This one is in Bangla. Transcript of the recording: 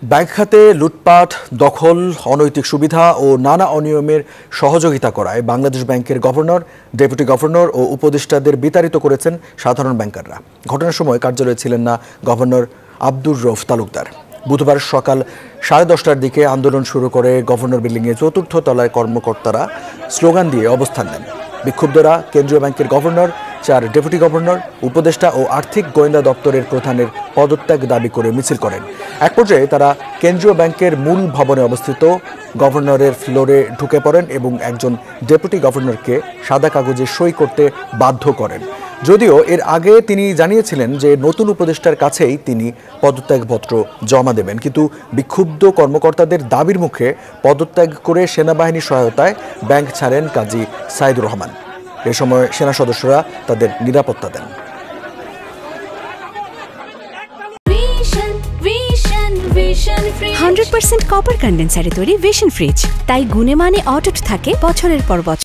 ব্যাংক খাতে লুটপাট, দখল, অনৈতিক সুবিধা ও নানা অনিয়মের সহযোগিতা করায় বাংলাদেশ ব্যাংকের গভর্নর, ডেপুটি গভর্নর ও উপদেষ্টাদের বিতাড়িত করেছেন সাধারণ ব্যাংকাররা। ঘটনার সময় কার্যালয়ে ছিলেন না গভর্নর আব্দুর রউফ তালুকদার। বুধবার সকাল 10:30টার দিকে আন্দোলন শুরু করে গভর্নর বিল্ডিংয়ে 4র্থ তলায় কর্মকর্তারা স্লোগান দিয়ে অবস্থান নেন। বিক্ষুব্ধরা কেন্দ্রীয় ব্যাংকের গভর্নর, 4 ডেপুটি গভর্নর, উপদেষ্টা ও আর্থিক গোয়েন্দা দপ্তরের প্রধানের পদত্যাগ দাবি করে মিছিল করেন। এক পর্যায়ে তারা কেন্দ্রীয় ব্যাংকের মূল ভবনে অবস্থিত গভর্নরের ফ্লোরে ঢুকে পড়েন এবং একজন ডেপুটি গভর্নরকে সাদা কাগজে সই করতে বাধ্য করেন। যদিও এর আগে তিনি জানিয়েছিলেন যে নতুন উপদেষ্টার কাছেই তিনি পদত্যাগপত্র জমা দেবেন, কিন্তু বিক্ষুব্ধ কর্মকর্তাদের দাবির মুখে পদত্যাগ করে সেনাবাহিনীর সহায়তায় ব্যাংক ছাড়েন কাজী সাইদুর রহমান। এ সময় সেনা সদস্যরা তাদের নিরাপত্তা দেন। 100% কপার কন্ডেন্সারে তৈরি ভিশন ফ্রিজ, তাই গুণে মানে অটুট থাকে বছরের পর বছর।